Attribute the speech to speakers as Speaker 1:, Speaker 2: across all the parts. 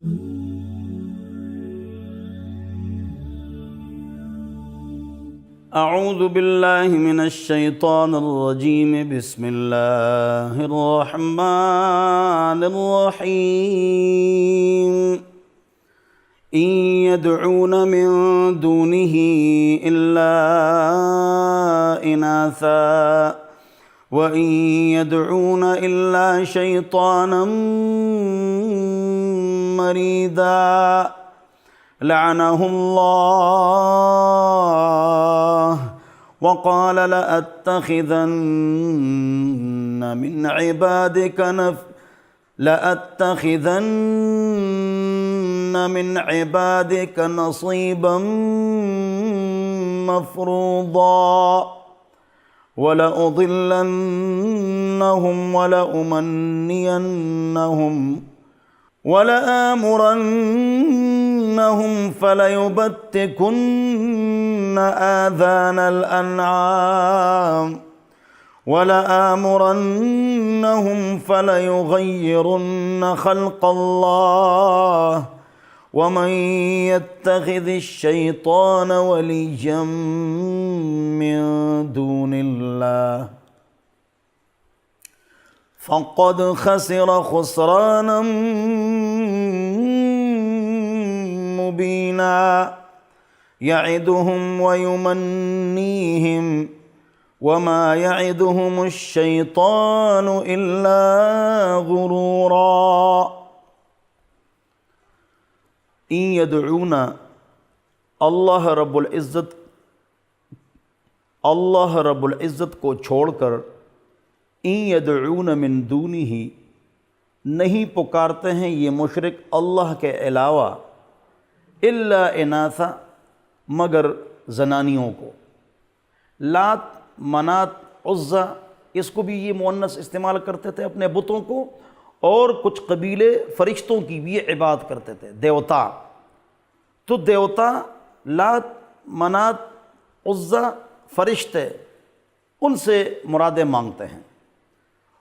Speaker 1: اعوذ باللہ من الشیطان الرجیم بسم اللہ الرحمن الرحیم ان يدعون من دونه الا اناثا وان يدعون الا شیطانا مریدا لعنه الله وقال لأتخذن من عبادك نصيبا مفروضا ولأضلنهم ولآمرنهم فليبتكن آذان الأنعام فليغيرن خلق الله ومن يتخذ الشيطان وليا من دون الله فقد خسر خسرانا مبینا یعدہم ویمنیہم وما یعدہم الشیطان الا غرورا ان یدعون اللہ رب العزت کو چھوڑ کر ان یدعون من دونہ نہیں پکارتے ہیں یہ مشرک اللہ کے علاوہ الا اناثا مگر زنانیوں کو. لات، منات، عزا اس کو بھی یہ مؤنث استعمال کرتے تھے اپنے بتوں کو، اور کچھ قبیلے فرشتوں کی بھی عبادت کرتے تھے، دیوتا. تو دیوتا، لات، منات، عزا، فرشتے، ان سے مرادیں مانگتے ہیں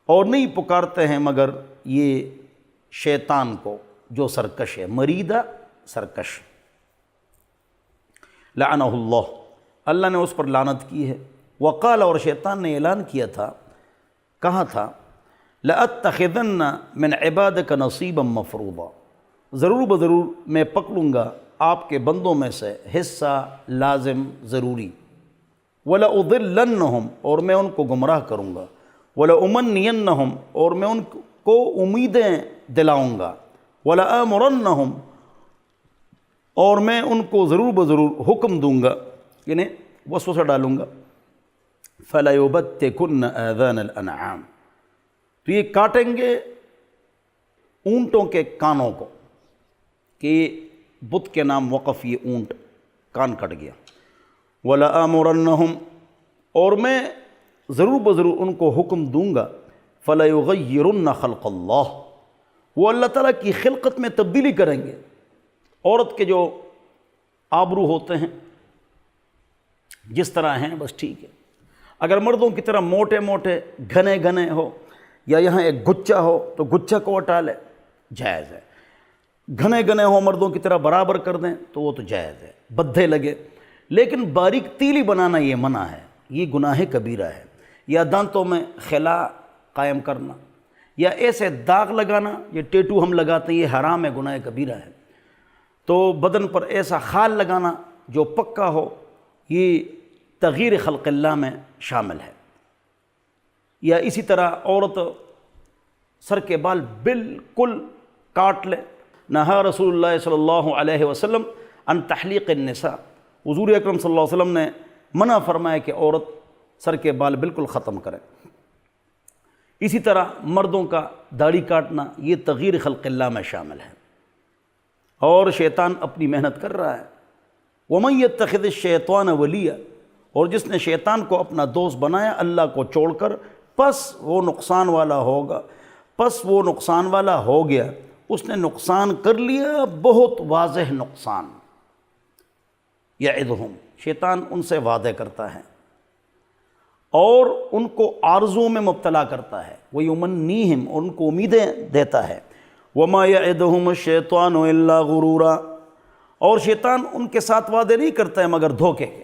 Speaker 1: اور نہیں پکارتے ہیں مگر یہ شیطان کو جو سرکش ہے. مریدہ، سرکش. لعنہ اللہ، اللہ نے اس پر لعنت کی ہے. وقال، اور شیطان نے اعلان کیا تھا، کہا تھا، لأتخذن من عبادک نصیبا مفروضا، ضرور بضرور میں پکڑوں گا آپ کے بندوں میں سے حصہ لازم ضروری. وَلَأُضِلَّنَّهُمْ، اور میں ان کو گمراہ کروں گا. وَلَأُمَنِّيَنَّهُمْ، اور میں ان کو امیدیں دلاؤں گا. وَلَآمُرَنَّهُمْ، اور میں ان کو ضرور بضرور حکم دوں گا، یعنی وسوسہ ڈالوں گا. فَلَيُبَتِّكُنَّ آذَانَ الْأَنْعَامِ، تو یہ کاٹیں گے اونٹوں کے کانوں کو، کہ بت کے نام وقف یہ اونٹ، کان کٹ گیا. وَلَآمُرَنَّهُمْ، اور میں ضرور بضرور ان کو حکم دوں گا. فَلَيُغَيِّرُنَّ خَلْقَ اللَّهِ، وہ اللہ تعالیٰ کی خلقت میں تبدیلی کریں گے. عورت کے جو آبرو ہوتے ہیں جس طرح ہیں بس ٹھیک ہے. اگر مردوں کی طرح موٹے موٹے گھنے گھنے ہو، یا یہاں ایک گچا ہو تو گچا کو ہٹا لے، جائز ہے. گھنے گھنے ہو مردوں کی طرح برابر کر دیں تو وہ تو جائز ہے، بدھے لگے. لیکن باریک تیلی بنانا یہ منع ہے، یہ گناہ کبیرہ ہے. یا دانتوں میں خلا قائم کرنا، یا ایسے داغ لگانا، یہ ٹیٹو ہم لگاتے ہیں، یہ حرام ہے، گناہ کبیرہ ہے. تو بدن پر ایسا خال لگانا جو پکا ہو، یہ تغییر خلق اللہ میں شامل ہے. یا اسی طرح عورت سر کے بال بالکل کاٹ لے. نہا رسول اللہ صلی اللہ علیہ وسلم عن تحلیق النساء، حضور اکرم صلی اللہ علیہ وسلم نے منع فرمایا کہ عورت سر کے بال بالکل ختم کرے. اسی طرح مردوں کا داڑھی کاٹنا یہ تغییر خلق اللہ میں شامل ہے، اور شیطان اپنی محنت کر رہا ہے. وَمَن يَتَّخِذِ الشَّيْطَانَ وَلِيًّا، اور جس نے شیطان کو اپنا دوست بنایا اللہ کو چھوڑ کر، پس وہ نقصان والا ہوگا. پس وہ نقصان والا ہو گیا، اس نے نقصان کر لیا، بہت واضح نقصان. یعدہم، شیطان ان سے وعدے کرتا ہے اور ان کو آرزوں میں مبتلا کرتا ہے. ویمنیہم، ان کو امیدیں دیتا ہے. وما یعدہم الشیطان الا غرورا، اور شیطان ان کے ساتھ وعدے نہیں کرتا ہے مگر دھوکے کے۔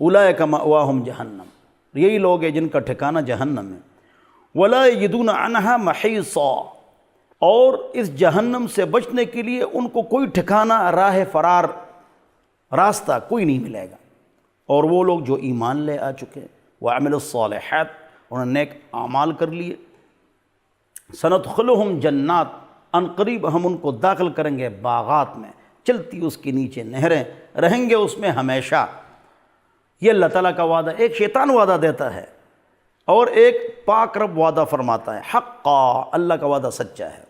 Speaker 1: اولئک مأواہم جہنم، یہی لوگ ہیں جن کا ٹھکانہ جہنم ہے۔ ولا یجدون عنہا محیصا، اور اس جہنم سے بچنے کے لیے ان کو کوئی ٹھکانہ، راہ فرار، راستہ کوئی نہیں ملے گا۔ اور وہ لوگ جو ایمان لے آ چکے، وعملوا الصالحات، انہوں نے نیک اعمال کر لیے، سندخلہم جنات، ان قریب ہم ان کو داخل کریں گے باغات میں، چلتی اس کے نیچے نہریں، رہیں گے اس میں ہمیشہ۔ یہ اللہ تعالیٰ کا وعدہ، ایک شیطان وعدہ دیتا ہے اور ایک پاک رب وعدہ فرماتا ہے، حقا، اللہ کا وعدہ سچا ہے۔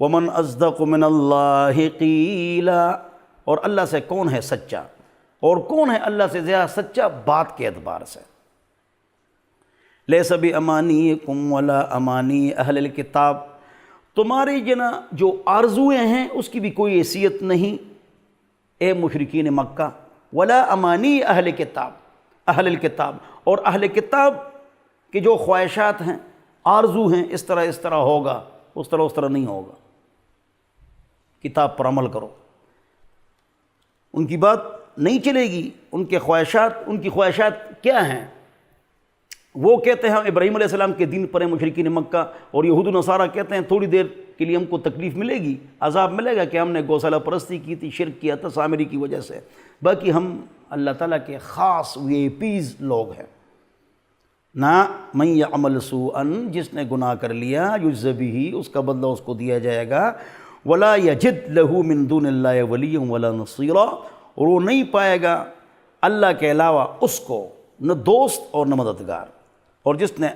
Speaker 1: ومن اصدق من اللہ قیلا، اور اللہ سے کون ہے سچا، اور کون ہے اللہ سے زیادہ سچا بات کے اعتبار سے۔ لیس بامانیکم ولا امانی اہل الکتاب، تمہاری جو آرزویں ہیں اس کی بھی کوئی حیثیت نہیں اے مشرکین مکہ، ولا امانی اہل کتاب، اہل الکتاب، اور اہل کتاب کے جو خواہشات ہیں، آرزو ہیں، اس طرح ہوگا، اس طرح نہیں ہوگا۔ کتاب پر عمل کرو، ان کی بات نہیں چلے گی، ان کی خواہشات کیا ہیں؟ وہ کہتے ہیں ہم ابراہیم علیہ السلام کے دین پر ہیں مشرکین مکہ، اور یہود و نصارہ کہتے ہیں تھوڑی دیر کے لیے ہم کو تکلیف ملے گی، عذاب ملے گا کہ ہم نے گوسالہ پرستی کی تھی، شرک کیا تھا سامری کی وجہ سے، باقی ہم اللہ تعالیٰ کے خاص VIPs لوگ ہیں۔ نہ من یعمل سوءا، جس نے گناہ کر لیا، یجز بہ، اس کا بدلہ اس کو دیا جائے گا، ولا یجد لہ من دون اللہ ولیا ولا نصیرا، اور وہ نہیں پائے گا اللہ کے علاوہ اس کو نہ دوست اور نہ مددگار۔ اور جس نے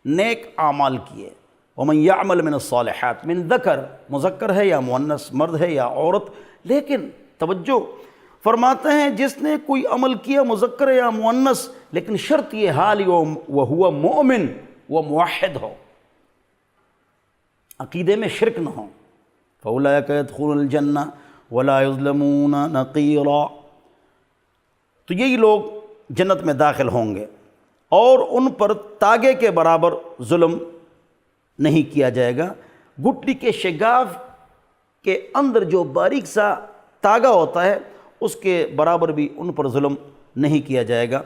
Speaker 1: نیک اعمال کیے، ومن یعمل من الصالحات، من ذکر، مذکر ہے یا مؤنث، مرد ہے یا عورت، لیکن توجہ فرماتے ہیں جس نے کوئی عمل کیا مذکر ہے یا مؤنث، لیکن شرط یہ حال وہو مؤمن، وہ موحد ہو، عقیدے میں شرک نہ ہو، فاولئک یدخلون الجنہ ولا یظلمون نقیرا، تو یہی لوگ جنت میں داخل ہوں گے، اور ان پر تاگے کے برابر ظلم نہیں کیا جائے گا۔ گٹلی کے شگاف کے اندر جو باریک سا تاگا ہوتا ہے اس کے برابر بھی ان پر ظلم نہیں کیا جائے گا۔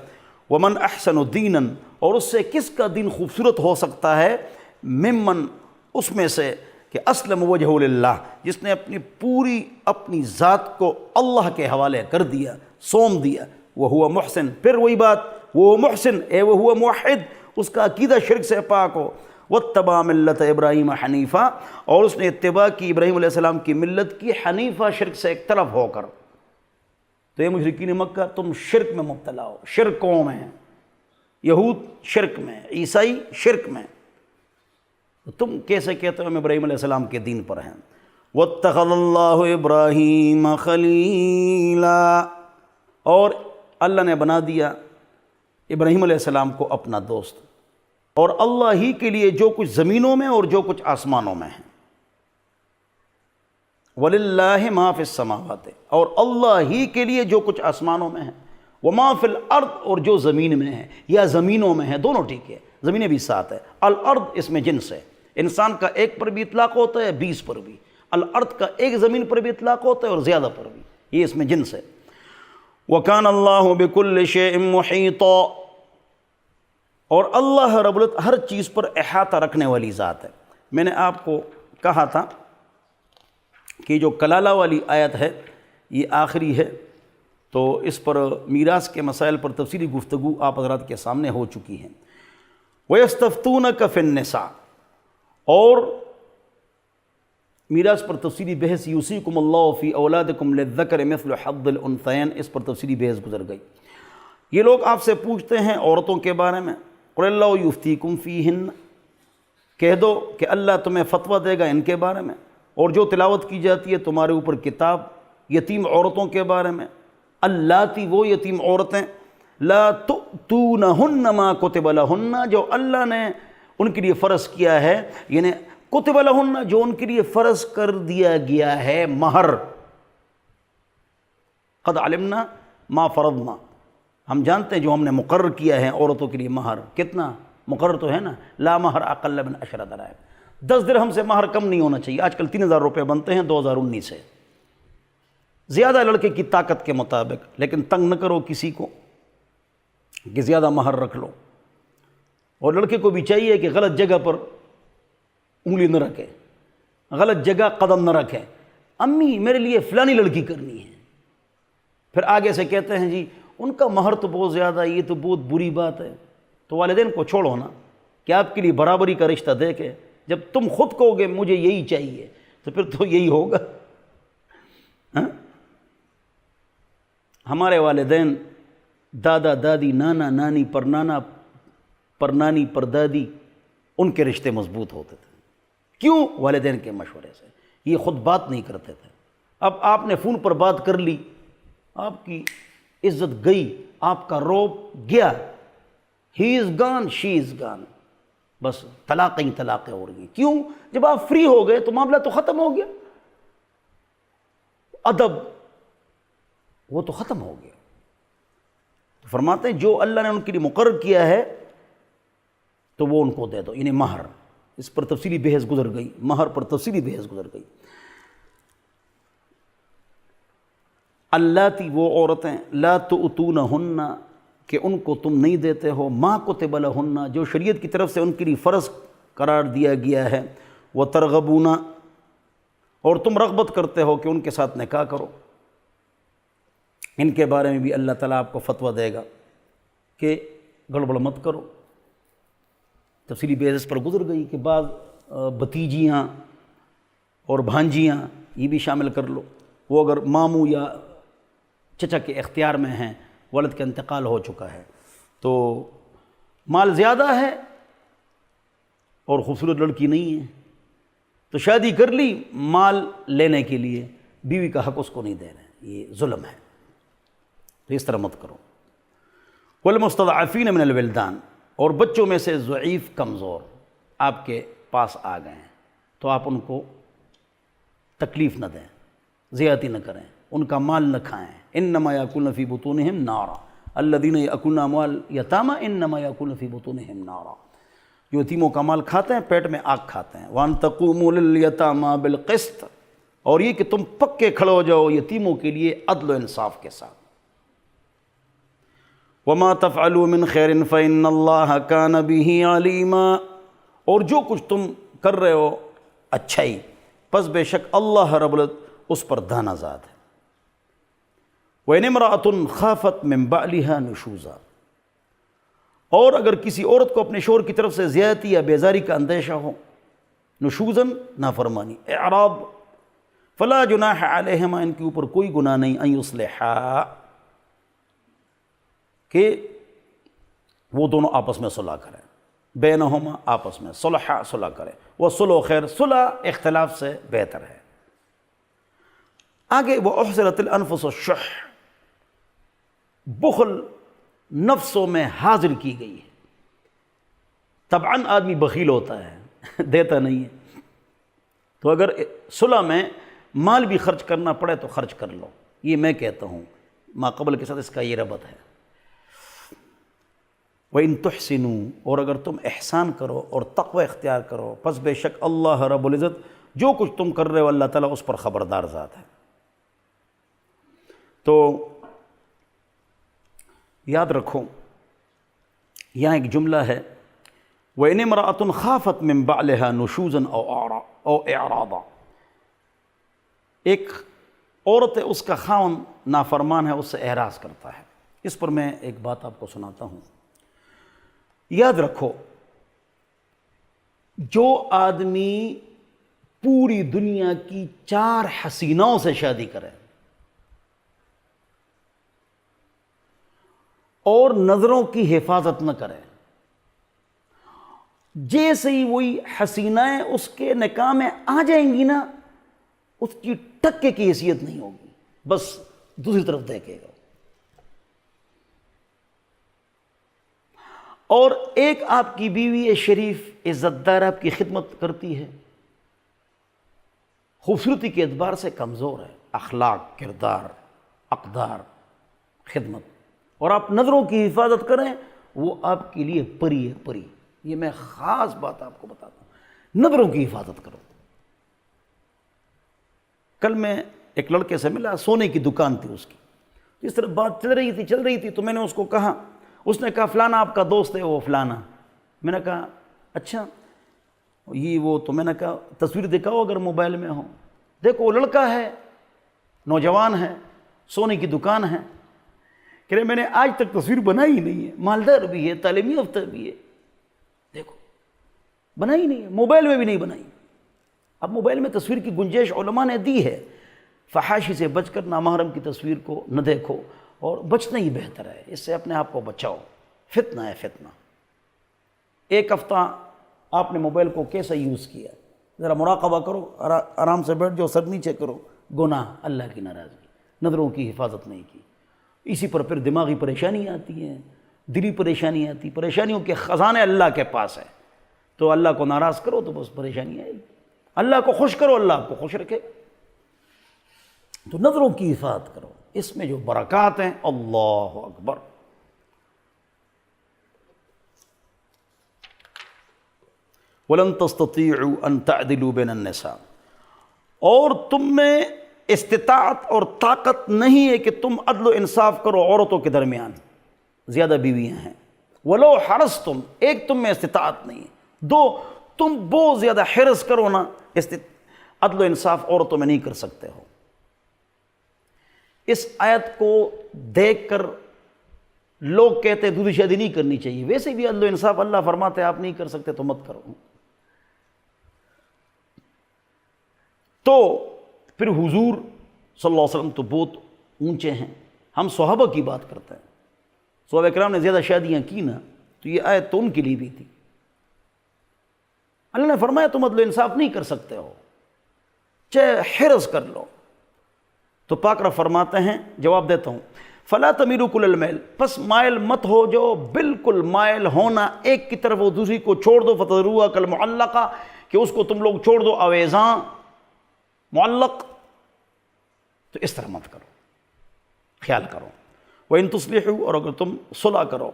Speaker 1: ومن احسن دینا، اور اس سے کس کا دین خوبصورت ہو سکتا ہے، ممن، اس میں سے کہ اسلم وجہ للہ، جس نے اپنی ذات کو اللہ کے حوالے کر دیا، سونپ دیا، وہو محسن، پھر وہی بات، وہ محسن اے وہو موحد، اس کا عقیدہ شرک سے پاک ہو، واتبع ملت ابراہیم حنیفہ، اور اس نے اتباع کی ابراہیم علیہ السلام کی ملت کی، حنیفہ شرک سے ایک طرف ہو کر۔ تو یہ مشرکین مکہ، تم شرک میں مبتلا ہو، شرکوں میں، یہود شرک میں، عیسائی شرک میں، تم کیسے کہتے ہو ہم ابراہیم علیہ السلام کے دین پر ہیں؟ واتخذ اللہ ابراہیم خلیلا، اور اللہ نے بنا دیا ابراہیم علیہ السلام کو اپنا دوست، اور اللہ ہی کے لیے جو کچھ زمینوں میں اور جو کچھ آسمانوں میں ہے، وَلِلَّهِ مَا فِي السَّمَاوَاتِ، اور اللہ ہی کے لیے جو کچھ آسمانوں میں ہے، وَمَا فِي الْأَرْضِ، اور جو زمین میں ہے یا زمینوں میں ہے، دونوں ٹھیک ہے، زمینیں بھی ساتھ ہے۔ الارض اس میں جنس ہے، انسان کا ایک پر بھی اطلاق ہوتا ہے، 20 پر بھی، الارض کا ایک زمین پر بھی اطلاق ہوتا ہے اور زیادہ پر بھی، یہ اس میں جنس ہے۔ وَكَانَ اللَّهُ بِكُلِّ شَيْءٍ مُحِيطًا، اور اللہ رب العزت ہر چیز پر احاطہ رکھنے والی ذات ہے۔ میں نے آپ کو کہا تھا کہ جو کلالہ والی آیت ہے یہ آخری ہے، تو اس پر میراث کے مسائل پر تفصیلی گفتگو آپ حضرات کے سامنے ہو چکی ہیں۔ وَيَسْتَفْتُونَكَ فِي النِّسَاءِ، اور میراث پر تفصیلی بحث، یوصیکم اللہ فی اولادکم للذکر مثل حظ الانثیین، اس پر تفصیلی بحث گزر گئی۔ یہ لوگ آپ سے پوچھتے ہیں عورتوں کے بارے میں، قُلِ اللَّهُ یُفْتِیکُم فِیہن، کہہ دو کہ اللہ تمہیں فتویٰ دے گا ان کے بارے میں، اور جو تلاوت کی جاتی ہے تمہارے اوپر کتاب یتیم عورتوں کے بارے میں، اللاتی، وہ یتیم عورتیں، لا تؤتونہن ما کتب لہن، جو اللہ نے ان کے لیے فرض کیا ہے، یعنی کتب لہن، جو ان کے لیے فرض کر دیا گیا ہے، مہر، قد علمنا ما فرضنا، ہم جانتے ہیں جو ہم نے مقرر کیا ہے عورتوں کے لیے مہر، کتنا مقرر تو ہے نا، لا مہر اقل من 10 درہم، 10 درہم سے مہر کم نہیں ہونا چاہیے. آج کل 3,000 روپے بنتے ہیں 2019 سے. زیادہ لڑکے کی طاقت کے مطابق، لیکن تنگ نہ کرو کسی کو کہ زیادہ مہر رکھ لو. اور لڑکے کو بھی چاہیے کہ غلط جگہ پر انگلی نہ رکھے، غلط جگہ قدم نہ رکھے. امی میرے لیے فلانی لڑکی کرنی ہے، پھر آگے سے کہتے ہیں جی ان کا مہر تو بہت زیادہ ہے، یہ تو بہت بری بات ہے. تو والدین کو چھوڑو نا کہ آپ کے لیے برابری کا رشتہ دیکھے. جب تم خود کہو گے مجھے یہی چاہیے تو پھر تو یہی ہوگا. ہمارے والدین دادا دادی نانا نانی پرنانا پرنانی پردادی ان کے رشتے مضبوط ہوتے تھے. کیوں؟ والدین کے مشورے سے. یہ خود بات نہیں کرتے تھے. اب آپ نے فون پر بات کر لی، آپ کی عزت گئی، آپ کا روب گیا. ہی از گان شی از گان، بس طلاقیں ہی طلاقیں ہو رہی ہیں. کیوں؟ جب آپ فری ہو گئے تو معاملہ تو ختم ہو گیا. ادب وہ تو ختم ہو گیا. تو فرماتے ہیں جو اللہ نے ان کے لیے مقرر کیا ہے تو وہ ان کو دے دو. یعنی مہر، اس پر تفصیلی بحث گزر گئی، مہر پر تفصیلی بحث گزر گئی. اللاتی وہ عورتیں لا تؤتونہن کہ ان کو تم نہیں دیتے ہو ما کتب لہن جو شریعت کی طرف سے ان کے لیے فرض قرار دیا گیا ہے. وترغبون اور تم رغبت کرتے ہو کہ ان کے ساتھ نکاح کرو. ان کے بارے میں بھی اللہ تعالیٰ آپ کو فتویٰ دے گا کہ گڑبڑ مت کرو. تفصیلی بیسس پر گزر گئی کہ بعض بھتیجیاں اور بھانجیاں یہ بھی شامل کر لو. وہ اگر ماموں یا چچا کے اختیار میں ہیں، والد کا انتقال ہو چکا ہے، تو مال زیادہ ہے اور خوبصورت لڑکی نہیں ہے، تو شادی کر لی مال لینے کے لیے، بیوی کا حق اس کو نہیں دے رہے. یہ ظلم ہے، تو اس طرح مت کرو. والمستضعفین من الولدان اور بچوں میں سے ضعیف کمزور آپ کے پاس آ گئے ہیں تو آپ ان کو تکلیف نہ دیں، زیادتی نہ کریں، ان کا مال نہ کھائیں. انما یاکلون فی بطونہم نارا الذین یاکلون اموال الیتامی انما یاکلون فی بطونہم نارا. جو یتیموں کا مال کھاتے ہیں پیٹ میں آگ کھاتے ہیں. وان تقوموا للیتامی بالقسط اور یہ کہ تم پکے کھڑے ہو جاؤ یتیموں کے لیے عدل و انصاف کے ساتھ. وما تفعلوا من خیر فإن اللہ کان بہ علیما اور جو کچھ تم کر رہے ہو اچھائی پس بے شک اللہ رب العزت اس پر دانا ذات ہے. وإن امرأة خافت من بعلها نشوزا اور اگر کسی عورت کو اپنے شوہر کی طرف سے زیادتی یا بیزاری کا اندیشہ ہو، نشوزاً نافرمانی، اعراض، فلا جناح علیہما ان کے اوپر کوئی گناہ نہیں، ان یصلحا کہ وہ دونوں آپس میں صلح کریں، بینہما آپس میں صلح کریں. وہ صلح خیر، صلح اختلاف سے بہتر ہے. آگے وہ احصرت الانفس الشح بخل نفسوں میں حاضر کی گئی ہے. طبعاً آدمی بخیل ہوتا ہے، دیتا نہیں ہے، تو اگر صلح میں مال بھی خرچ کرنا پڑے تو خرچ کر لو. یہ میں کہتا ہوں، ما قبل کے ساتھ اس کا یہ ربط ہے. وَإِن تُحْسِنُوا اور اگر تم احسان کرو اور تقوی اختیار کرو پس بے شک اللہ رب العزت جو کچھ تم کر رہے ہو اللہ تعالیٰ اس پر خبردار ذات ہے. تو یاد رکھو یہاں ایک جملہ ہے وَإِنِ امْرَأَةٌ خَافَتْ مِن بَعْلِهَا نُشُوزًا أَوْ إِعْرَاضًا. ایک عورت ہے، اس کا خاوند نافرمان ہے، اس سے اعراض کرتا ہے. اس پر میں ایک بات آپ کو سناتا ہوں. یاد رکھو جو آدمی پوری دنیا کی 4 حسیناؤں سے شادی کرے اور نظروں کی حفاظت نہ کرے، جیسے ہی وہی حسینائیں اس کے نکاح میں آ جائیں گی نا، اس کی ٹکے کی حیثیت نہیں ہوگی، بس دوسری طرف دیکھے گا. اور ایک آپ کی بیوی شریف عزت دار آپ کی خدمت کرتی ہے، خوبصورتی کے اعتبار سے کمزور ہے، اخلاق، کردار، اقدار، خدمت، اور آپ نظروں کی حفاظت کریں، وہ آپ کے لیے پری ہے، پری. یہ میں خاص بات آپ کو بتاتا ہوں. نظروں کی حفاظت کرو۔ کل میں ایک لڑکے سے ملا، سونے کی دکان تھی اس کی، اس طرح بات چل رہی تھی تو میں نے اس کو کہا، اس نے کہا فلانا آپ کا دوست ہے وہ فلانا۔ میں نے کہا اچھا یہ وہ، تو میں نے کہا تصویر دکھاؤ اگر موبائل میں ہو۔ دیکھو وہ لڑکا ہے، نوجوان ہے، سونے کی دکان ہے، کہ رہے میں نے آج تک تصویر بنائی ہی نہیں ہے، مالدار بھی ہے، تعلیمی یافتہ بھی ہے، دیکھو بنائی نہیں ہے، موبائل میں بھی نہیں بنائی۔ اب موبائل میں تصویر کی گنجائش علماء نے دی ہے، فحاشی سے بچ کر نامحرم کی تصویر کو نہ دیکھو، اور بچنا ہی بہتر ہے، اس سے اپنے آپ کو بچاؤ، فتنہ ہے فتنہ۔ ایک ہفتہ آپ نے موبائل کو کیسا یوز کیا، ذرا مراقبہ کرو، آرام سے بیٹھ جاؤ، سر نیچے کرو، گناہ، اللہ کی ناراضگی، نظروں کی حفاظت نہیں کی، اسی پر پھر دماغی پریشانی آتی ہے، دلی پریشانی آتی، پریشانیوں کے خزانے اللہ کے پاس ہے، تو اللہ کو ناراض کرو تو بس پریشانی آئے گی، اللہ کو خوش کرو اللہ آپ کو خوش رکھے گا۔ تو نظروں کی حفاظت کرو، اس میں جو برکات ہیں، اللہ اکبر۔ وَلَن تَسْتَطِيعُوا أَن تَعْدِلُوا بَيْنَ النِّسَاءِ، اور تم میں استطاعت اور طاقت نہیں ہے کہ تم عدل و انصاف کرو عورتوں کے درمیان، زیادہ بیویاں ہیں، وَلَوْ حَرَصْتُمْ، ایک تم میں استطاعت نہیں ہے، دو تم بہت زیادہ حرص کرو نا، عدل و انصاف عورتوں میں نہیں کر سکتے ہو۔ اس آیت کو دیکھ کر لوگ کہتے ہیں دوسری شادی نہیں کرنی چاہیے، ویسے بھی عدل و انصاف اللہ فرماتے ہیں آپ نہیں کر سکتے تو مت کرو۔ تو پھر حضور صلی اللہ علیہ وسلم تو بہت اونچے ہیں، ہم صحابہ کی بات کرتے ہیں، صحابہ کرام نے زیادہ شادیاں کی نا، تو یہ آیت تو ان کے لیے بھی تھی۔ اللہ نے فرمایا تم عدل و انصاف نہیں کر سکتے ہو، چاہے حرص کر لو، تو پاک رب فرماتے ہیں، جواب دیتا ہوں، فلا تمیلوا کل المیل، پس مائل مت ہو جو بالکل مائل ہونا ایک کی طرف، وہ دوسری کو چھوڑ دو، فتذروها کالمعلقہ، کہ اس کو تم لوگ چھوڑ دو اویزاں، معلق، تو اس طرح مت کرو، خیال کرو۔ وَإِن تُصْلِحُوا، اور اگر تم صلح کرو،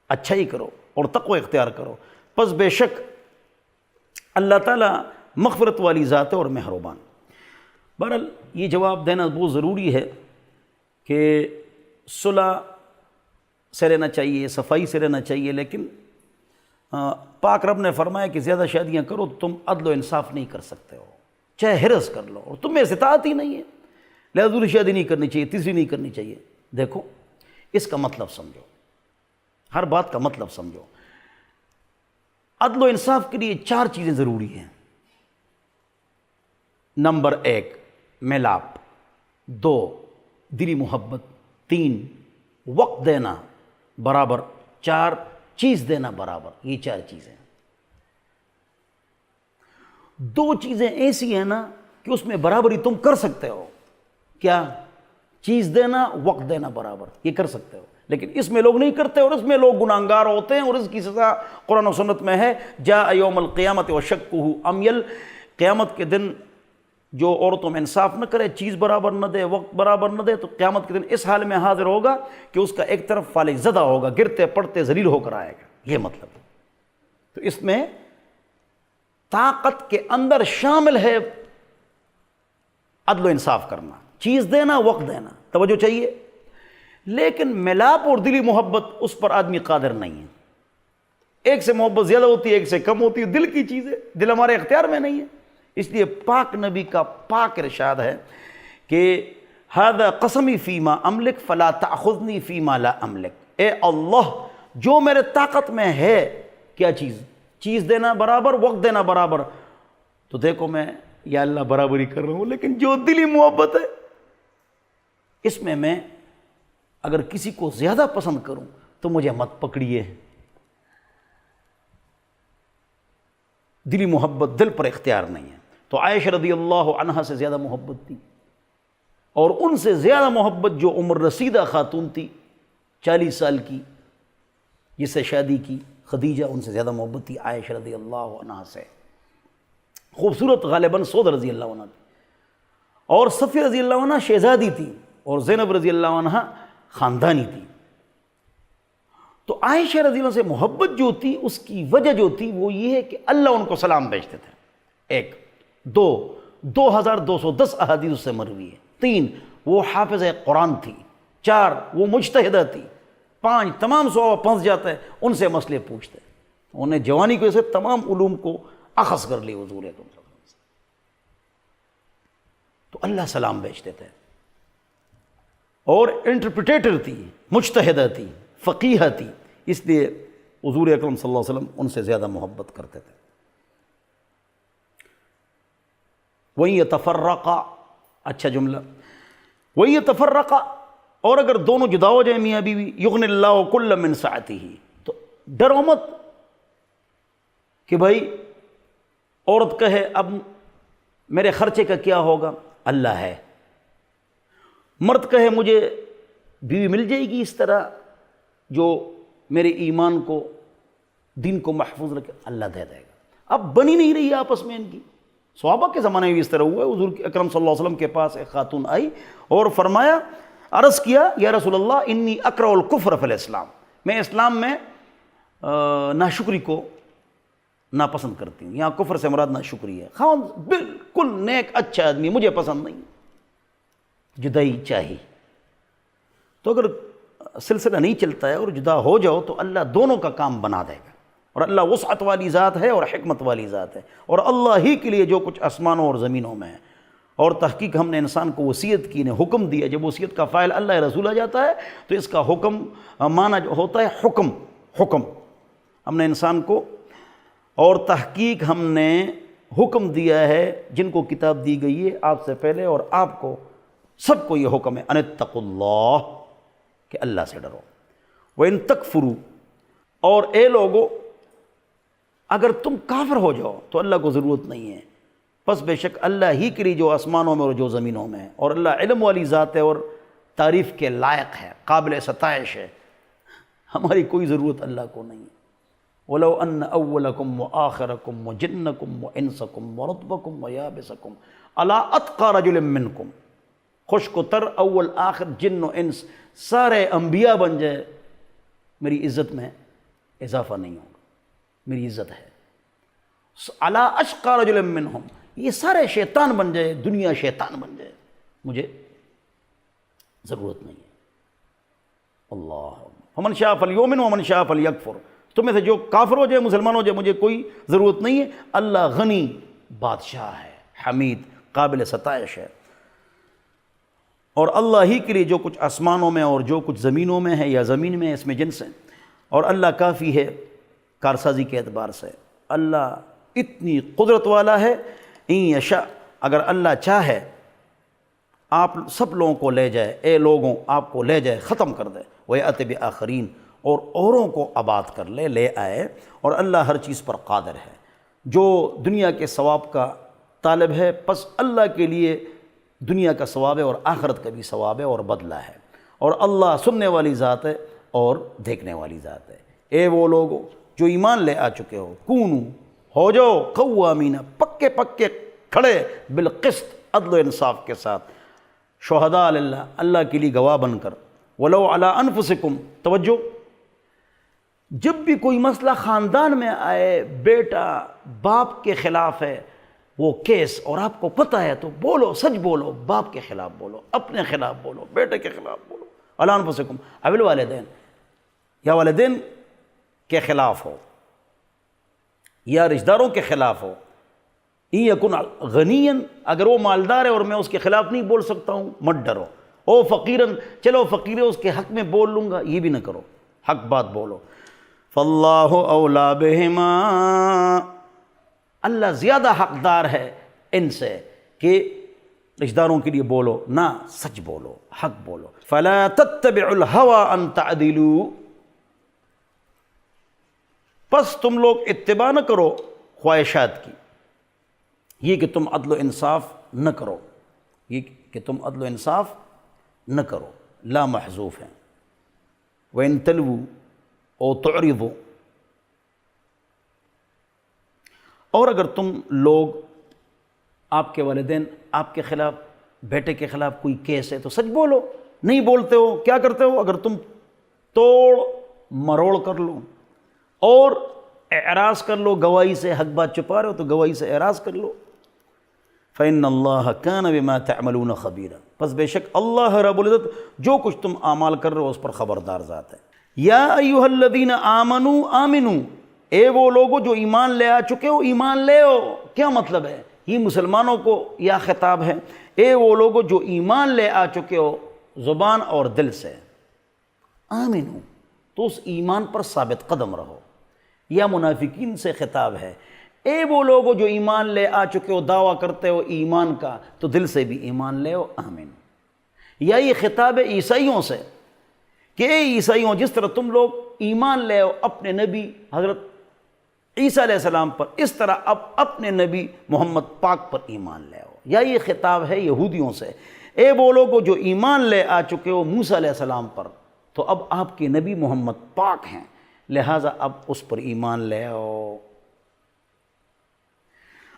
Speaker 1: اچھائی کرو اور تقوی اختیار کرو، پس بے شک اللہ تعالیٰ مغفرت والی ذات ہے اور مہربان۔ بہرحال یہ جواب دینا بہت ضروری ہے کہ صلح سے رہنا چاہیے، صفائی سے رہنا چاہیے، لیکن پاک رب نے فرمایا کہ زیادہ شادیاں کرو تو تم عدل و انصاف نہیں کر سکتے ہو، چاہے حرص کر لو، اور تم میں استطاعت ہی نہیں ہے، لہذا دوسری شادی نہیں کرنی چاہیے، تیسری نہیں کرنی چاہیے۔ دیکھو اس کا مطلب سمجھو، ہر بات کا مطلب سمجھو۔ عدل و انصاف کے لیے 4 چیزیں ضروری ہیں۔ نمبر 1 میلاپ، 2 دلی محبت، 3 وقت دینا برابر، 4 چیز دینا برابر، یہ 4 چیزیں۔ 2 چیزیں ایسی ہیں نا کہ اس میں برابری تم کر سکتے ہو، کیا؟ چیز دینا، وقت دینا برابر، یہ کر سکتے ہو، لیکن اس میں لوگ نہیں کرتے، اور اس میں لوگ گناہگار ہوتے ہیں، اور اس کی سزا قرآن و سنت میں ہے، جاء یوم القیامت وشقہ امیل، قیامت کے دن جو عورتوں میں انصاف نہ کرے، چیز برابر نہ دے، وقت برابر نہ دے، تو قیامت کے دن اس حال میں حاضر ہوگا کہ اس کا ایک طرف فالج زدہ ہوگا، گرتے پڑتے ذلیل ہو کر آئے گا، یہ مطلب ہے۔ تو اس میں طاقت کے اندر شامل ہے عدل و انصاف کرنا، چیز دینا، وقت دینا، توجہ چاہیے، لیکن ملاپ اور دلی محبت اس پر آدمی قادر نہیں ہے۔ ایک سے محبت زیادہ ہوتی ہے، ایک سے کم ہوتی ہے، دل کی چیز ہے، دل ہمارے اختیار میں نہیں ہے۔ اس لیے پاک نبی کا پاک ارشاد ہے کہ ھذا قسمی فیما املک فلا تأخذنی فیما لا املک، اے اللہ جو میرے طاقت میں ہے، کیا چیز دینا برابر، وقت دینا برابر، تو دیکھو میں یا اللہ برابری کر رہا ہوں، لیکن جو دلی محبت ہے اس میں اگر کسی کو زیادہ پسند کروں تو مجھے مت پکڑیے۔ دلی محبت دل پر اختیار نہیں ہے۔ تو عائشہ رضی اللہ عنہا سے زیادہ محبت تھی، اور ان سے زیادہ محبت جو عمر رسیدہ خاتون تھی، 40 سال کی، جس سے شادی کی، خدیجہ، ان سے زیادہ محبت تھی عائشہ رضی اللہ عنہا سے۔ خوبصورت غالباً سعود رضی اللہ عنہ تھی، اور صفیہ رضی اللہ عنہ شہزادی تھی، اور زینب رضی اللہ عنہ خاندانی تھی۔ تو عائشہ رضی اللہ عنہ سے محبت جو تھی اس کی وجہ جو تھی وہ یہ ہے کہ اللہ ان کو سلام بھیجتے تھے. ایک. 2210 احادیث اس سے مروی ہے. 3 وہ حافظ قرآن تھی. 4 وہ مجتہدہ تھی. 5 تمام صحابہ پھنس جاتا ہے ان سے مسئلے پوچھتے. انہیں جوانی کو اسے تمام علوم کو اخذ کر لی حضور اکرم صلی اللہ علیہ وسلم. تو اللہ سلام بھیجتے تھے. اور انٹرپریٹیٹر تھی, مجتہدہ تھی, فقیہ تھی, اس لیے حضور اکرم صلی اللہ علیہ وسلم ان سے زیادہ محبت کرتے تھے. وَإِن يَتَفَرَّقَا, اچھا جملہ, وَإِن يَتَفَرَّقَا, اور اگر دونوں جدا ہو جائیں میاں بیوی, يُغْنِ اللَّهُ كُلًّا مِّن سَعَتِهِ, تو ڈرو مت کہ بھائی عورت کہے اب میرے خرچے کا کیا ہوگا, اللہ ہے. مرد کہے مجھے بیوی مل جائے گی اس طرح جو میرے ایمان کو, دین کو محفوظ رکھے, اللہ دے دے گا. اب بنی نہیں رہی آپس میں ان کی. صحابہ کے زمانے میں بھی اس طرح ہوا ہے. حضور اکرم صلی اللہ علیہ وسلم کے پاس ایک خاتون آئی اور فرمایا, عرض کیا, یا رسول اللہ انی اکرہ الکفر فی الاسلام, میں اسلام میں ناشکری کو ناپسند کرتی ہوں. یہاں کفر سے مراد ناشکری ہے. خاون بالکل نیک اچھا آدمی, مجھے پسند نہیں, جدائی چاہیے. تو اگر سلسلہ نہیں چلتا ہے اور جدا ہو جاؤ تو اللہ دونوں کا کام بنا دے گا. اور اللہ وسعت والی ذات ہے اور حکمت والی ذات ہے, اور اللہ ہی کے لیے جو کچھ آسمانوں اور زمینوں میں ہے. اور تحقیق ہم نے انسان کو وصیت کی, نے حکم دیا. جب وصیت کا فاعل اللہ رسول آ جاتا ہے تو اس کا حکم معنی جو ہوتا ہے حکم. ہم نے انسان کو, اور تحقیق ہم نے حکم دیا ہے جن کو کتاب دی گئی ہے آپ سے پہلے اور آپ کو, سب کو یہ حکم ہے, ان اتقوا اللہ, کہ اللہ سے ڈرو. وَإِن تَكْفُرُوا, اور اے لوگو اگر تم کافر ہو جاؤ تو اللہ کو ضرورت نہیں ہے, پس بے شک اللہ ہی کے لیے جو آسمانوں میں اور جو زمینوں میں ہے. اور اللہ علم والی ذات ہے اور تعریف کے لائق ہے, قابل ستائش ہے. ہماری کوئی ضرورت اللہ کو نہیں ہے. وَلَوْ أَنَّ أَوَّلَكُمْ وَآخِرَكُمْ وَجِنَّكُمْ وَإِنسَكُمْ وَرَطْبَكُمْ وَيَابِسَكُمْ عَلَىٰ أَتْقَىٰ رَجُلٍ مِّنْكُمْ, خشک و تر, اول آخر, جن و انس, سارے انبیاء بن جائے, میری عزت میں اضافہ نہیں ہوگا, میری عزت ہے. عَلَىٰ أَشْقَىٰ رَجُلٍ مِّنْهُمْ, یہ سارے شیطان بن جائے, دنیا شیطان بن جائے, مجھے ضرورت نہیں ہے. اللہ, فَمَنْ شَاءَ فَلْيُؤْمِنْ وَمَنْ شَاءَ فَلْيَكْفُرْ, تمہیں سے جو کافر ہو جائے, مسلمان ہو جائے, مجھے کوئی ضرورت نہیں ہے. اللہ غنی بادشاہ ہے, حمید, قابل ستائش ہے. اور اللہ ہی کے لیے جو کچھ آسمانوں میں اور جو کچھ زمینوں میں ہے یا زمین میں ہے, اس میں جنس ہے. اور اللہ کافی ہے کارسازی کے اعتبار سے. اللہ اتنی قدرت والا ہے. ان یشاء, اگر اللہ چاہے آپ سب لوگوں کو لے جائے, اے لوگوں آپ کو لے جائے, ختم کر دے. وَيَأْتِ بِآخَرِينَ, اور اوروں کو آباد کر لے آئے. اور اللہ ہر چیز پر قادر ہے. جو دنیا کے ثواب کا طالب ہے, پس اللہ کے لیے دنیا کا ثواب ہے اور آخرت کا بھی ثواب ہے اور بدلہ ہے. اور اللہ سننے والی ذات ہے اور دیکھنے والی ذات ہے. اے وہ لوگو جو ایمان لے آ چکے ہو, کونو, ہو جاؤ, قوامین, پکے کھڑے, بالقسط, عدل و انصاف کے ساتھ, شہداء للہ, اللہ کے لیے گواہ بن کر, ولو علی انفسکم, توجہ, جب بھی کوئی مسئلہ خاندان میں آئے, بیٹا باپ کے خلاف ہے وہ کیس, اور آپ کو پتہ ہے تو بولو, سچ بولو, باپ کے خلاف بولو, اپنے خلاف بولو, بیٹے کے خلاف بولو. علی انفسکم او الوالدین, یا والدین کے خلاف ہو یا رشتہ داروں کے خلاف ہو. ان یکن غنیًا, اگر وہ مالدار ہے اور میں اس کے خلاف نہیں بول سکتا ہوں, مت ڈرو. او فقیراً, چلو فقیر ہے اس کے حق میں بول لوں گا, یہ بھی نہ کرو, حق بات بولو. فاللہ اولا بہما, اللہ زیادہ حقدار ہے ان سے کہ رشتہ داروں کے لیے بولو, نہ سچ بولو, حق بولو. فلا تتبعوا الہوى ان تعدلوا, پس تم لوگ اتباع نہ کرو خواہشات کی, یہ کہ تم عدل و انصاف نہ کرو, یہ کہ تم عدل و انصاف نہ کرو, لا محذوف ہے. وَإِن تَلْوُوا او تعرضوا, اور اگر تم لوگ, آپ کے والدین آپ کے خلاف, بیٹے کے خلاف کوئی کیس ہے تو سچ بولو. نہیں بولتے ہو, کیا کرتے ہو, اگر تم توڑ مروڑ کر لو اور اعراض کر لو، گواہی سے حق بات چھپا رہے ہو تو گواہی سے اعراض کر لو۔ فَإِنَّ اللَّهَ كَانَ بِمَا تَعْمَلُونَ خَبِيرًا، پس بے شک اللہ رب العزت جو کچھ تم اعمال کر رہے ہو اس پر خبردار ذات ہے۔ یا ایھا الذین آمنوا آمنوا، اے وہ لوگو جو ایمان لے آ چکے ہو ایمان لے ہو۔ کیا مطلب ہے؟ یہ مسلمانوں کو یا خطاب ہے، اے وہ لوگو جو ایمان لے آ چکے ہو زبان اور دل سے، آمنو تو اس ایمان پر ثابت قدم رہو۔ یا منافقین سے خطاب ہے، اے وہ لوگو جو ایمان لے آ چکے ہو، دعویٰ کرتے ہو ایمان کا تو دل سے بھی ایمان لے ہو، آمین۔ یا یہ خطاب ہے عیسائیوں سے کہ اے عیسائیوں، جس طرح تم لوگ ایمان لے ہو اپنے نبی حضرت عیسیٰ علیہ السلام پر، اس طرح اب اپنے نبی محمد پاک پر ایمان لے ہو۔ یا یہ خطاب ہے یہودیوں سے، اے وہ لوگو جو ایمان لے آ چکے ہو موسیٰ علیہ السلام پر، تو اب آپ کے نبی محمد پاک ہیں، لہٰذا اب اس پر ایمان لے آؤ۔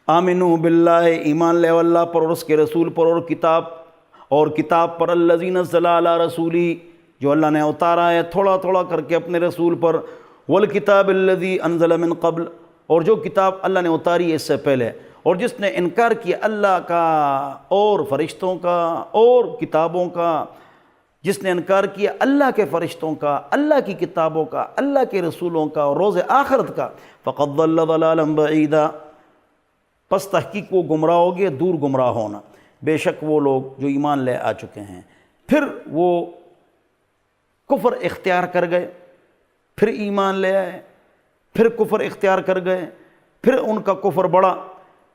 Speaker 1: آمنو باللہ، ایمان لے اللہ پر اور اس کے رسول پر اور کتاب پر، الذی نزل علی رسولی، جو اللہ نے اتارا ہے تھوڑا تھوڑا کر کے اپنے رسول پر، والکتاب الذی انزل من قبل، اور جو کتاب اللہ نے اتاری ہے اس سے پہلے، اور جس نے انکار کیا اللہ کا اور فرشتوں کا اور کتابوں کا، جس نے انکار کیا اللہ کے فرشتوں کا، اللہ کی کتابوں کا، اللہ کے رسولوں کا اور روز آخرت کا، فقد ضل ضلالا بعیدا، پس تحقیق وہ گمراہ ہو گئے، دور گمراہ ہونا۔ بے شک وہ لوگ جو ایمان لے آ چکے ہیں پھر وہ کفر اختیار کر گئے، پھر ایمان لے آئے، پھر کفر اختیار کر گئے، پھر ان کا کفر بڑا،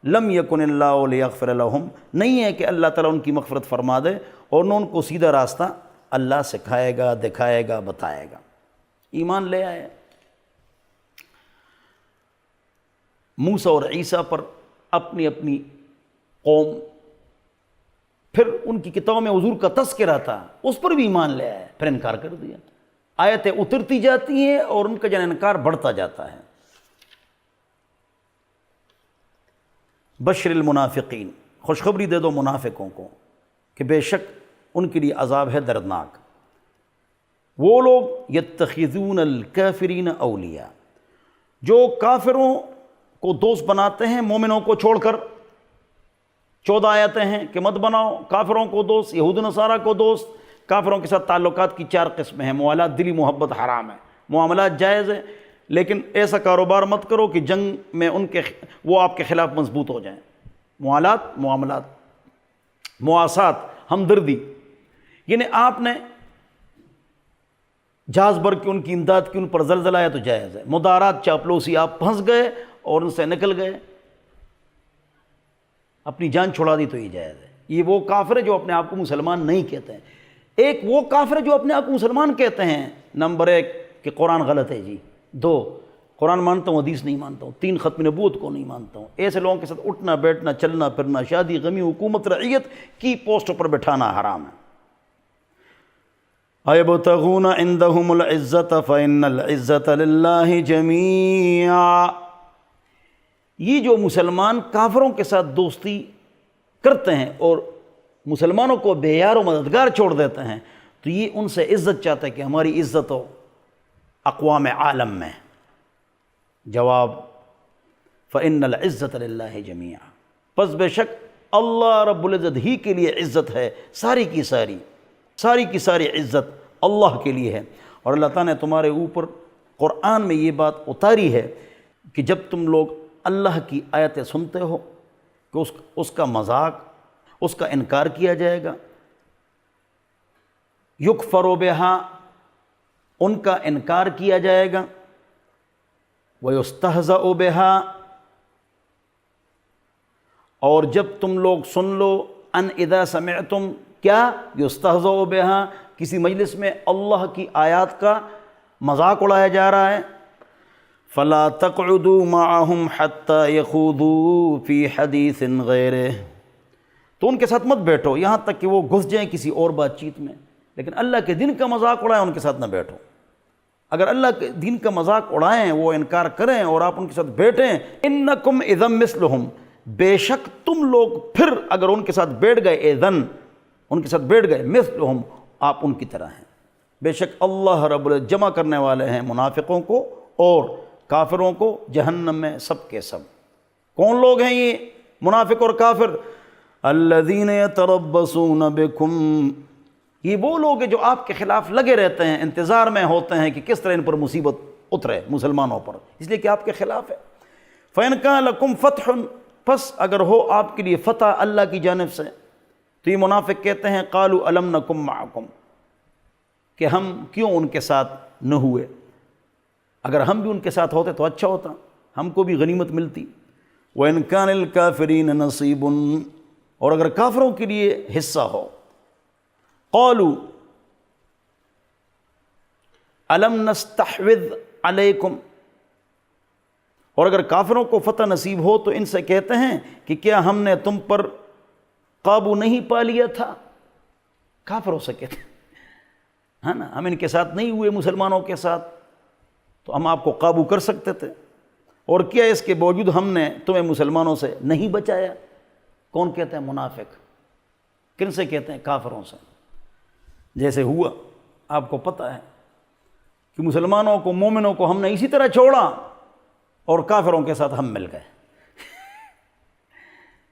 Speaker 1: لم یکن اللہ لیغفر لہم، نہیں ہے کہ اللہ تعالیٰ ان کی مغفرت فرما دے اور نہ ان کو سیدھا راستہ اللہ سکھائے گا، دکھائے گا، بتائے گا۔ ایمان لے آئے، موسیٰ اور عیسیٰ پر اپنی اپنی قوم، پھر ان کی کتابوں میں حضور کا تذکرہ تھا، اس پر بھی ایمان لے آئے، پھر انکار کر دیا۔ آیتیں اترتی جاتی ہیں اور ان کا انکار بڑھتا جاتا ہے۔ بشر المنافقین، خوشخبری دے دو منافقوں کو کہ بے شک ان کے لیے عذاب ہے دردناک۔ وہ لوگ یتخذون الکافرین اولیاء، جو کافروں کو دوست بناتے ہیں مومنوں کو چھوڑ کر۔ 14 آیتیں ہیں کہ مت بناؤ کافروں کو دوست، یہود نصارہ کو دوست۔ کافروں کے ساتھ تعلقات کی 4 قسمیں ہیں، موالات، دلی محبت حرام ہے، معاملات جائز ہے، لیکن ایسا کاروبار مت کرو کہ جنگ میں وہ آپ کے خلاف مضبوط ہو جائیں۔ موالات، معاملات، مواسات، ہمدردی، یعنی آپ نے جہاز بھر کے ان کی امداد کی، ان پر زلزلہ آیا تو جائز ہے۔ مدارات، چاپلوسی، آپ پھنس گئے اور ان سے نکل گئے، اپنی جان چھڑا دی تو یہ جائز ہے۔ یہ وہ کافر ہے جو اپنے آپ کو مسلمان نہیں کہتے ہیں۔ ایک وہ کافر ہے جو اپنے آپ کو مسلمان کہتے ہیں، نمبر 1 کہ قرآن غلط ہے جی، 2 قرآن مانتا ہوں حدیث نہیں مانتا ہوں، 3 ختم نبوت کو نہیں مانتا ہوں۔ ایسے لوگوں کے ساتھ اٹھنا بیٹھنا، چلنا پھرنا، شادی غمی، حکومت رعیت کی پوسٹوں پر بٹھانا حرام ہے۔ اَيَبْتَغُونَ عِندَهُمُ الْعِزَّةَ فَإِنَّ الْعِزَّةَ لِلَّهِ جَمِيعًا، یہ جو مسلمان کافروں کے ساتھ دوستی کرتے ہیں اور مسلمانوں کو بے یار و مددگار چھوڑ دیتے ہیں تو یہ ان سے عزت چاہتا ہے کہ ہماری عزت ہو اقوام عالم میں۔ جواب، فَإِنَّ الْعِزَّةَ لِلَّهِ جَمِيعًا، پس بے شک اللہ رب العزت ہی کے لیے عزت ہے، ساری کی ساری عزت اللہ کے لیے ہے۔ اور اللہ تعالیٰ نے تمہارے اوپر قرآن میں یہ بات اتاری ہے کہ جب تم لوگ اللہ کی آیتیں سنتے ہو کہ اس کا مذاق، اس کا انکار کیا جائے گا، یکفر بہا، ان کا انکار کیا جائے گا، ویستہزأ بہا، اور جب تم لوگ سن لو، ان اذا سمعتم، کیا یستہزأ بہا، کسی مجلس میں اللہ کی آیات کا مذاق اڑایا جا رہا ہے، فلا تقعدوا معهم حتى يخوضوا في حديث غيره، تو ان کے ساتھ مت بیٹھو یہاں تک کہ وہ گھس جائیں کسی اور بات چیت میں۔ لیکن اللہ کے دین کا مذاق اڑائیں ان کے ساتھ نہ بیٹھو۔ اگر اللہ کے دین کا مذاق اڑائیں، وہ انکار کریں اور آپ ان کے ساتھ بیٹھیں، انکم اذا مثلہم، بے شک تم لوگ پھر اگر ان کے ساتھ بیٹھ گئے، اذن ان کے ساتھ بیٹھ گئے، مثلہم، آپ ان کی طرح ہیں۔ بے شک اللہ رب العزت جمع کرنے والے ہیں منافقوں کو اور کافروں کو جہنم میں سب کے سب۔ کون لوگ ہیں یہ منافق اور کافر؟ الذین یتربصون بکم، یہ وہ لوگ ہیں جو آپ کے خلاف لگے رہتے ہیں، انتظار میں ہوتے ہیں کہ کس طرح ان پر مصیبت اترے مسلمانوں پر، اس لیے کہ آپ کے خلاف ہے۔ فَإِنْ كَانَ لَكُمْ فَتْحٌ، پس اگر ہو آپ کے لیے فتح اللہ کی جانب سے، تو یہ منافق کہتے ہیں قالوا أَلَمْ نَكُمْ مَعَكُمْ، کہ ہم کیوں ان کے ساتھ نہ ہوئے، اگر ہم بھی ان کے ساتھ ہوتے تو اچھا ہوتا، ہم کو بھی غنیمت ملتی۔ وَإِنْ كَانَ الْكَافِرِينَ نَصِيبٌ، اور اگر کافروں کے لیے حصہ ہو، قالوا أَلَمْ نَسْتَحْوِذْ عَلَيْكُمْ، اور اگر کافروں کو فتح نصیب ہو تو ان سے کہتے ہیں کہ کیا ہم نے تم پر قابو نہیں پا لیا تھا؟ کافروں سے کہتے ہیں، ہے نا، ہم ان کے ساتھ نہیں ہوئے مسلمانوں کے ساتھ تو ہم آپ کو قابو کر سکتے تھے، اور کیا اس کے باوجود ہم نے تمہیں مسلمانوں سے نہیں بچایا؟ کون کہتے ہیں؟ منافق۔ کن سے کہتے ہیں؟ کافروں سے۔ جیسے ہوا آپ کو پتہ ہے کہ مسلمانوں کو، مومنوں کو ہم نے اسی طرح چھوڑا اور کافروں کے ساتھ ہم مل گئے،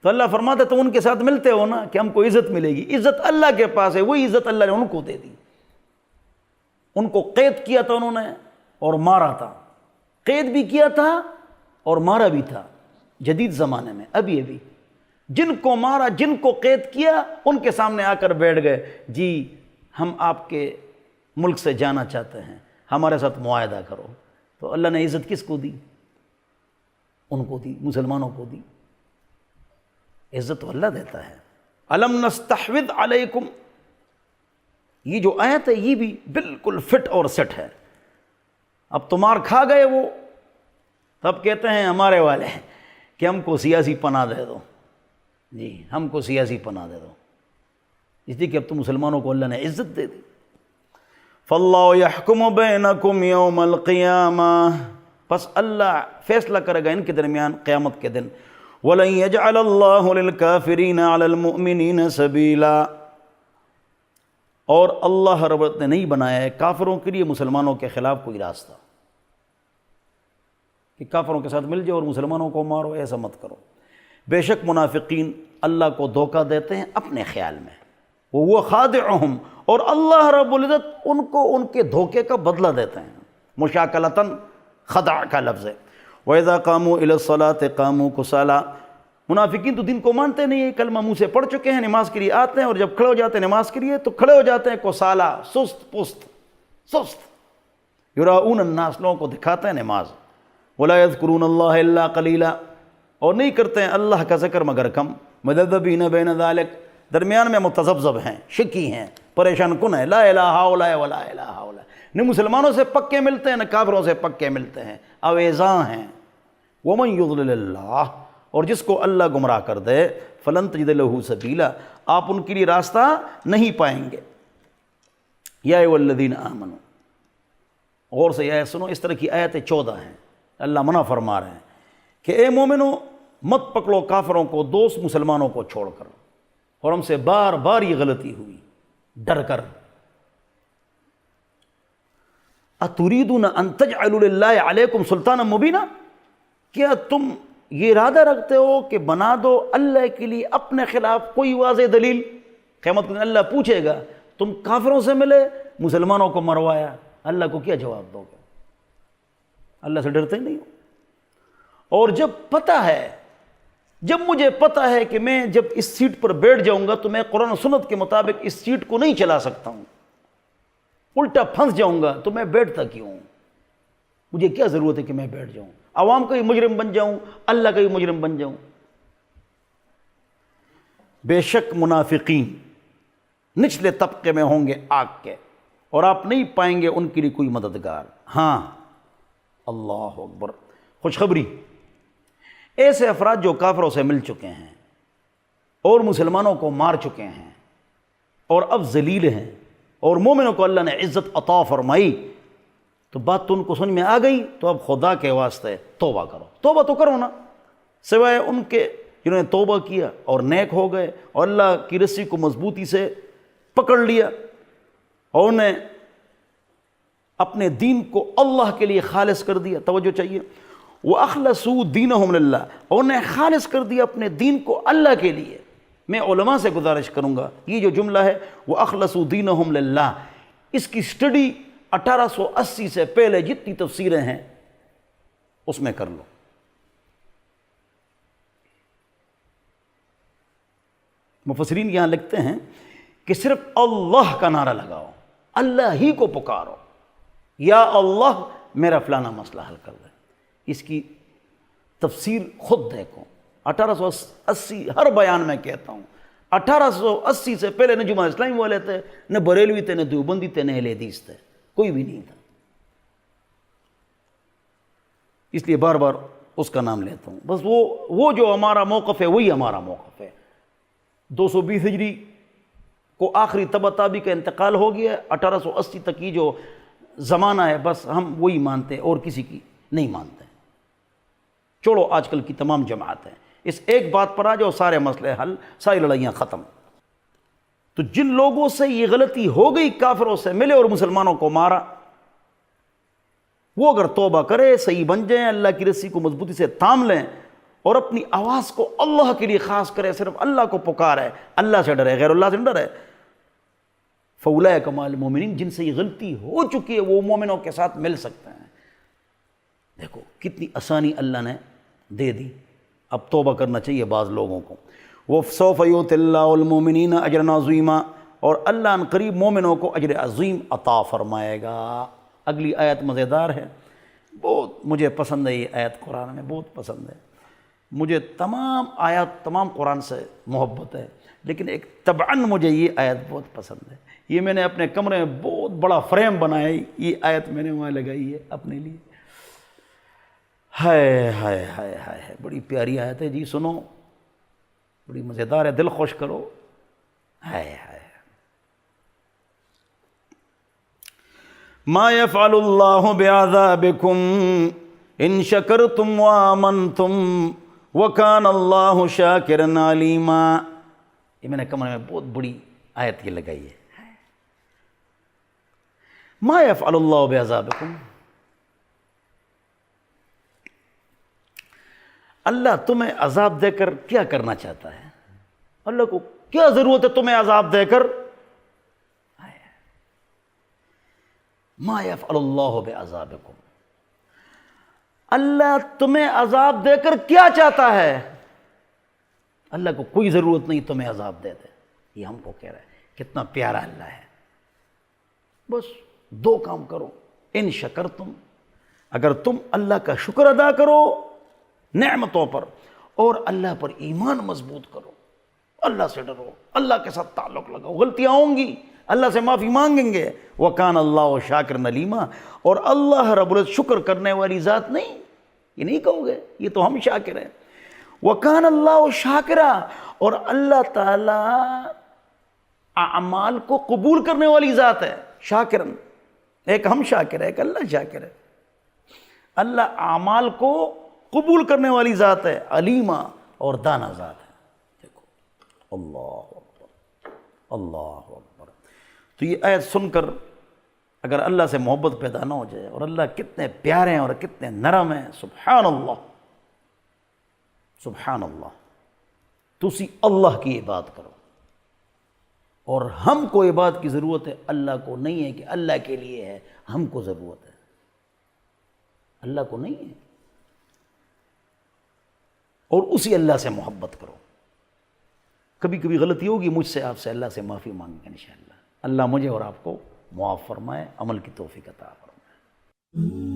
Speaker 1: تو اللہ فرماتا ہے تم ان کے ساتھ ملتے ہو نا کہ ہم کو عزت ملے گی۔ عزت اللہ کے پاس ہے، وہی عزت اللہ نے ان کو دے دی۔ ان کو قید کیا تھا انہوں نے اور مارا تھا، قید بھی کیا تھا اور مارا بھی تھا جدید زمانے میں۔ ابھی جن کو مارا، جن کو قید کیا، ان کے سامنے آ کر بیٹھ گئے، جی ہم آپ کے ملک سے جانا چاہتے ہیں، ہمارے ساتھ معاہدہ کرو۔ تو اللہ نے عزت کس کو دی؟ ان کو دی، مسلمانوں کو دی۔ عزت تو اللہ دیتا ہے۔ الم نستحوذ علیکم، یہ جو آیت ہے یہ بھی بالکل فٹ اور سیٹ ہے۔ اب تو مار کھا گئے وہ، تب کہتے ہیں ہمارے والے کہ ہم کو سیاسی پناہ دے دو، جی ہم کو سیاسی پناہ دے دو، اس لیے کہ اب تو مسلمانوں کو اللہ نے عزت دے دی۔ فاللہ یحکم بینکم یوم القیامہ، پس اللہ فیصلہ کرے گا ان کے درمیان قیامت کے دن۔ وَلَن يَجْعَلَ اللَّهُ لِلْكَافِرِينَ عَلَى الْمُؤْمِنِينَ سَبِيلًا، اور اللہ رب العزت نے نہیں بنایا ہے کافروں کے لیے مسلمانوں کے خلاف کوئی راستہ، کہ کافروں کے ساتھ مل جاؤ اور مسلمانوں کو مارو، ایسا مت کرو۔ بے شک منافقین اللہ کو دھوکہ دیتے ہیں اپنے خیال میں، وہ خادعہم، اور اللہ رب العزت ان کو ان کے دھوکے کا بدلہ دیتے ہیں۔ مشاکلتاً خدع کا لفظ ہے۔ وَإِذَا قَامُوا إِلَى الصَّلَاةِ قَامُوا كُسَالَىٰ، منافقین تو دین کو مانتے نہیں ہیں، کلمہ منہ سے پڑھ چکے ہیں، نماز کے لیے آتے ہیں، اور جب کھڑے ہو جاتے ہیں نماز کے لیے تو کھڑے ہو جاتے ہیں کسالہ، سست پست، سست۔ یراؤون الناس، لوگوں کو دکھاتے ہیں نماز۔ وَلَا يَذْكُرُونَ اللَّهَ إِلَّا قَلِيلًا، اور نہیں کرتے ہیں اللہ کا ذکر مگر کم۔ مذبذبین بین ذالک، درمیان میں متذبذب ہیں، شکی ہیں، پریشان کن ہیں، لا الہ الا ولا الہ الا، نہ مسلمانوں سے پکے ملتے ہیں نہ کافروں سے پکے ملتے ہیں، اویزاں ہیں۔ ومن یضلل اللہ، اور جس کو اللہ گمراہ کر دے، فلن تجد لہ سبیلا، آپ ان کے لیے راستہ نہیں پائیں گے۔ یا ایھا الذین آمنوا، غور سے یہ آیت سنو، اس طرح کی آیتیں 14 ہیں، اللہ منع فرما رہے ہیں کہ اے مومنو مت پکڑو کافروں کو دوست مسلمانوں کو چھوڑ کر، اور ہم سے بار بار یہ غلطی ہوئی ڈر کر۔ اتریدون ان تجعلوا للہ علیکم سلطانا مبینا، کیا تم یہ ارادہ رکھتے ہو کہ بنا دو اللہ کے لیے اپنے خلاف کوئی واضح دلیل؟ قیامت کے دن اللہ پوچھے گا تم کافروں سے ملے، مسلمانوں کو مروایا، اللہ کو کیا جواب دو گے؟ اللہ سے ڈرتے نہیں ہو؟ اور جب پتہ ہے، جب مجھے پتہ ہے کہ میں جب اس سیٹ پر بیٹھ جاؤں گا تو میں قرآن و سنت کے مطابق اس سیٹ کو نہیں چلا سکتا ہوں، الٹا پھنس جاؤں گا، تو میں بیٹھتا کیوں ہوں؟ مجھے کیا ضرورت ہے کہ میں بیٹھ جاؤں، عوام کا بھی مجرم بن جاؤں، اللہ کا بھی مجرم بن جاؤں؟ بے شک منافقین نچلے طبقے میں ہوں گے آگ کے، اور آپ نہیں پائیں گے ان کے لیے کوئی مددگار۔ ہاں، اللہ اکبر، خوشخبری، ایسے افراد جو کافروں سے مل چکے ہیں اور مسلمانوں کو مار چکے ہیں اور اب ذلیل ہیں، اور مومنوں کو اللہ نے عزت عطا فرمائی، تو بات تو ان کو سمجھ میں آ گئی، تو اب خدا کے واسطے توبہ کرو۔ توبہ تو کرو نا، سوائے ان کے جنہوں نے توبہ کیا اور نیک ہو گئے اور اللہ کی رسی کو مضبوطی سے پکڑ لیا اور انہیں اپنے دین کو اللہ کے لیے خالص کر دیا، توجہ چاہیے، وَأَخْلَصُوا دِينَهُمْ لِلَّهِ، اور انہیں خالص کر دیا اپنے دین کو اللہ کے لیے۔ میں علماء سے گزارش کروں گا، یہ جو جملہ ہے وَأَخْلَصُوا دِينَهُمْ لِلَّهِ، اس کی سٹڈی 1880 سے پہلے جتنی تفسیریں ہیں اس میں کر لو۔ مفسرین یہاں لکھتے ہیں کہ صرف اللہ کا نعرہ لگاؤ، اللہ ہی کو پکارو، یا اللہ میرا فلانا مسئلہ حل کر دے۔ اس کی تفسیر خود دیکھو، 1880 ہر بیان میں کہتا ہوں، 1880 سے پہلے نہ جماعت اسلامی والے تھے، نہ بریلوی تھے، نہ دیوبندی تھے، نہ اہل حدیث تھے، کوئی بھی نہیں تھا۔ اس لیے بار بار اس کا نام لیتا ہوں، بس وہ جو ہمارا موقف ہے وہی ہمارا موقف ہے۔ 220 ہجری کو آخری تبا تابی کا انتقال ہو گیا، 1880 تک کی جو زمانہ ہے بس ہم وہی مانتے ہیں اور کسی کی نہیں مانتے۔ چھوڑو آج کل کی تمام جماعتیں، اس ایک بات پر آ جاؤ، سارے مسئلے حل، ساری لڑائیاں ختم۔ تو جن لوگوں سے یہ غلطی ہو گئی، کافروں سے ملے اور مسلمانوں کو مارا، وہ اگر توبہ کرے، صحیح بن جائیں، اللہ کی رسی کو مضبوطی سے تھام لیں اور اپنی آواز کو اللہ کے لیے خاص کرے، صرف اللہ کو پکارے، اللہ سے ڈرے، غیر اللہ سے ڈرے، فَأُولَئِكَ مَعَ الْمُؤْمِنِينَ، جن سے یہ غلطی ہو چکی ہے وہ مومنوں کے ساتھ مل سکتے ہیں۔ دیکھو کتنی آسانی اللہ نے دے دی، اب توبہ کرنا چاہیے بعض لوگوں کو۔ وَسَوْفَ يُؤْتِ اللَّهُ الْمُؤْمِنِينَ أَجْرًا عَظِيمًا، اور اللہ ان قریب مومنوں کو اجر عظیم عطا فرمائے گا۔ اگلی آیت مزیدار ہے، بہت مجھے پسند ہے یہ آیت، قرآن میں بہت پسند ہے مجھے۔ تمام آیات، تمام قرآن سے محبت ہے، لیکن ایک طبعاً مجھے یہ آیت بہت پسند ہے۔ یہ میں نے اپنے کمرے میں بہت بڑا فریم بنایا ہے، یہ آیت میں نے وہاں لگائی ہے اپنے لیے۔ ہائے ہائے ہائے ہائے، بڑی پیاری آیت ہے جی، سنو، بڑی مزیدار ہے، دل خوش کرو۔ ہائے ہائے، ما يفعل الله بعذابكم ان شکرتم وآمنتم وكان الله شاکرا علیما۔ یہ میں نے کمرے میں بہت بڑی آیت یہ لگائی ہے۔ ما يفعل الله بعذابكم، اللہ تمہیں عذاب دے کر کیا کرنا چاہتا ہے؟ اللہ کو کیا ضرورت ہے تمہیں عذاب دے کر؟ ما يفعل الله بعذابكم، اللہ تمہیں عذاب دے کر کیا چاہتا ہے؟ اللہ کو کوئی ضرورت نہیں تمہیں عذاب دے دے، یہ ہم کو کہہ رہا ہے۔ کتنا پیارا اللہ ہے۔ بس دو کام کرو، ان شکرتم، اگر تم اللہ کا شکر ادا کرو نعمتوں پر، اور اللہ پر ایمان مضبوط کرو، اللہ سے ڈرو، اللہ کے ساتھ تعلق لگاؤ، غلطیاں ہوں گی، اللہ سے معافی مانگیں گے، وَكَانَ اللَّهُ شَاكِرًا عَلِيمًا، اور اللہ رب العزت شکر کرنے والی ذات نہیں، یہ نہیں کہو گے، یہ تو ہم شاکر ہیں۔ وَكَانَ اللَّهُ شَاكِرًا، اور اللہ تعالی اعمال کو قبول کرنے والی ذات ہے، شاکرن، ایک ہم شاکر ہے، ایک اللہ شاکر ہے۔ اللہ اعمال کو قبول کرنے والی ذات ہے، علیمہ، اور دانا ذات ہے۔ دیکھو، اللہ اکبر، اللہ اکبر۔ تو یہ آیت سن کر اگر اللہ سے محبت پیدا نہ ہو جائے، اور اللہ کتنے پیارے ہیں اور کتنے نرم ہیں، سبحان اللہ، سبحان اللہ، تسی اللہ کی عبادت کرو، اور ہم کو عبادت کی ضرورت ہے، اللہ کو نہیں ہے کہ اللہ کے لیے ہے، ہم کو ضرورت ہے، اللہ کو نہیں ہے، اور اسی اللہ سے محبت کرو۔ کبھی کبھی غلطی ہوگی مجھ سے، آپ سے، اللہ سے معافی مانگیں گے انشاءاللہ۔ اللہ مجھے اور آپ کو معاف فرمائے، عمل کی توفیق عطا فرمائے۔